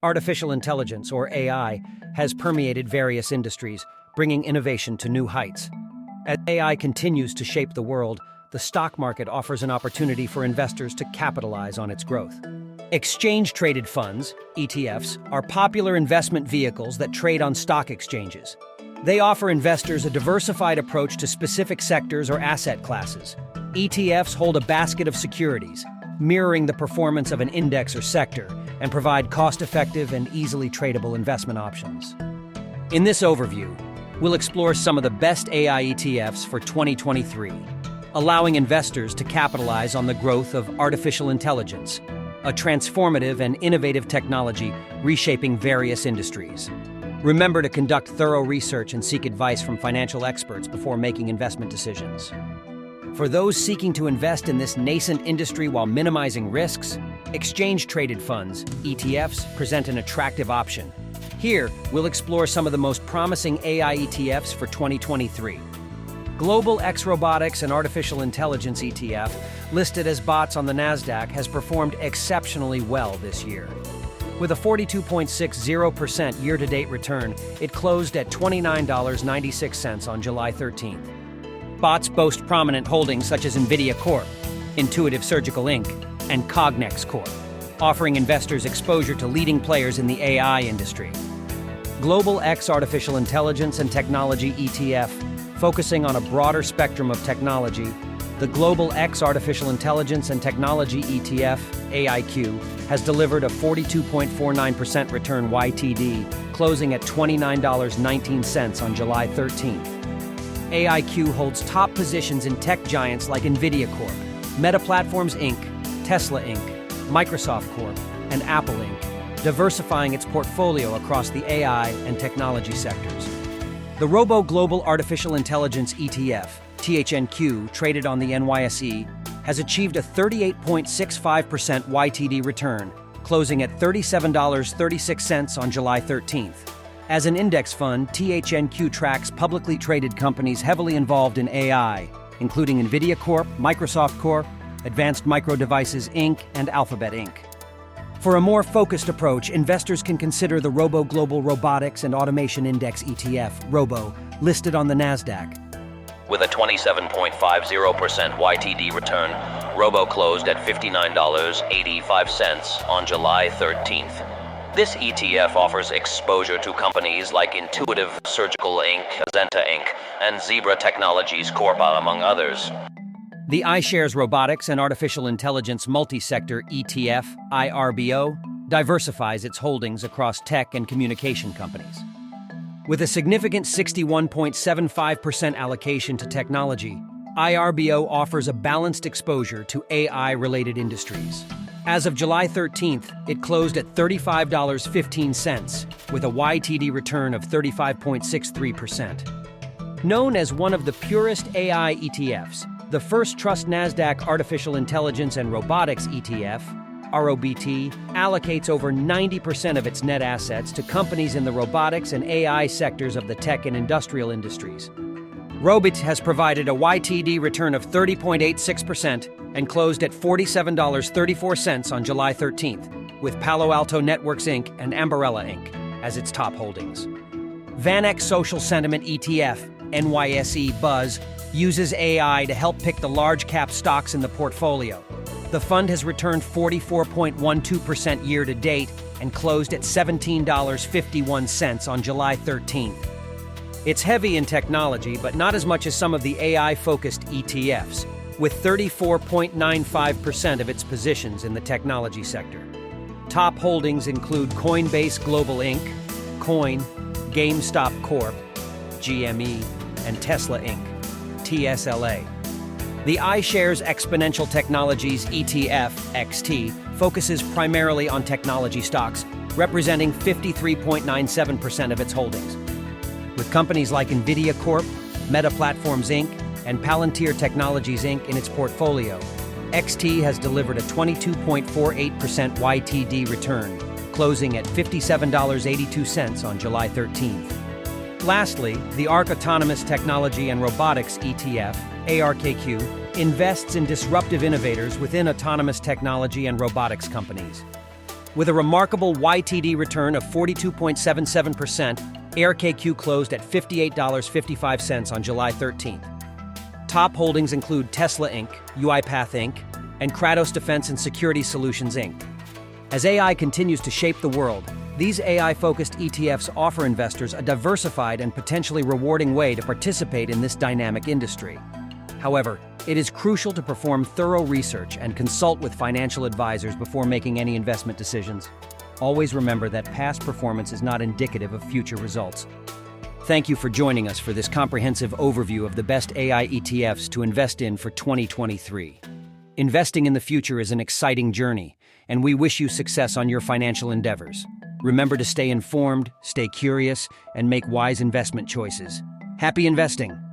Artificial intelligence, or AI, has permeated various industries, bringing innovation to new heights. As AI continues to shape the world, the stock market offers an opportunity for investors to capitalize on its growth. Exchange-traded funds, ETFs, are popular investment vehicles that trade on stock exchanges. They offer investors a diversified approach to specific sectors or asset classes. ETFs hold a basket of securities, mirroring the performance of an index or sector, and provide cost-effective and easily tradable investment options. In this overview, we'll explore some of the best AI ETFs for 2023, allowing investors to capitalize on the growth of artificial intelligence, a transformative and innovative technology reshaping various industries. Remember to conduct thorough research and seek advice from financial experts before making investment decisions. For those seeking to invest in this nascent industry while minimizing risks, exchange-traded funds, ETFs, present an attractive option. Here, we'll explore some of the most promising AI ETFs for 2023. Global X Robotics and Artificial Intelligence ETF, listed as bots on the Nasdaq, has performed exceptionally well this year. With a 42.60% year-to-date return, it closed at $29.96 on July 13th. Bots boast prominent holdings such as NVIDIA Corp., Intuitive Surgical Inc., and Cognex Corp., offering investors exposure to leading players in the AI industry. Global X Artificial Intelligence and Technology ETF, focusing on a broader spectrum of technology, the Global X Artificial Intelligence and Technology ETF, AIQ, has delivered a 42.49% return YTD, closing at $29.19 on July 13th. AIQ holds top positions in tech giants like NVIDIA Corp., Meta Platforms Inc., Tesla Inc., Microsoft Corp., and Apple Inc., diversifying its portfolio across the AI and technology sectors. The Robo Global Artificial Intelligence ETF, THNQ, traded on the NYSE, has achieved a 38.65% YTD return, closing at $37.36 on July 13th. As an index fund, THNQ tracks publicly traded companies heavily involved in AI, including NVIDIA Corp., Microsoft Corp., Advanced Micro Devices Inc., and Alphabet Inc. For a more focused approach, investors can consider the Robo Global Robotics and Automation Index ETF, ROBO, listed on the Nasdaq. With a 27.50% YTD return, Robo closed at $59.85 on July 13th. This ETF offers exposure to companies like Intuitive Surgical Inc., Azenta Inc., and Zebra Technologies Corp., among others. The iShares Robotics and Artificial Intelligence Multi-Sector ETF, IRBO, diversifies its holdings across tech and communication companies. With a significant 61.75% allocation to technology, IRBO offers a balanced exposure to AI-related industries. As of July 13th, it closed at $35.15, with a YTD return of 35.63%. Known as one of the purest AI ETFs, the First Trust Nasdaq Artificial Intelligence and Robotics ETF, ROBT, allocates over 90% of its net assets to companies in the robotics and AI sectors of the tech and industrial industries. ROBIT has provided a YTD return of 30.86% and closed at $47.34 on July 13th, with Palo Alto Networks Inc. and Ambarella Inc. as its top holdings. VanEck Social Sentiment ETF, NYSE Buzz, uses AI to help pick the large-cap stocks in the portfolio. The fund has returned 44.12% year-to-date and closed at $17.51 on July 13th. It's heavy in technology, but not as much as some of the AI-focused ETFs, with 34.95% of its positions in the technology sector. Top holdings include Coinbase Global Inc., Coin, GameStop Corp., GME, and Tesla Inc., TSLA. The iShares Exponential Technologies ETF, XT, focuses primarily on technology stocks, representing 53.97% of its holdings. With companies like NVIDIA Corp., Meta Platforms Inc., and Palantir Technologies Inc. in its portfolio, XT has delivered a 22.48% YTD return, closing at $57.82 on July 13th. Lastly, the ARK Autonomous Technology and Robotics ETF, ARKQ, invests in disruptive innovators within autonomous technology and robotics companies. With a remarkable YTD return of 42.77%, AirKQ closed at $58.55 on July 13th. Top holdings include Tesla Inc., UiPath Inc., and Kratos Defense and Security Solutions Inc. As AI continues to shape the world, these AI-focused ETFs offer investors a diversified and potentially rewarding way to participate in this dynamic industry. However, it is crucial to perform thorough research and consult with financial advisors before making any investment decisions. Always remember that past performance is not indicative of future results. Thank you for joining us for this comprehensive overview of the best AI ETFs to invest in for 2023. Investing in the future is an exciting journey, and we wish you success on your financial endeavors. Remember to stay informed, stay curious, and make wise investment choices. Happy investing!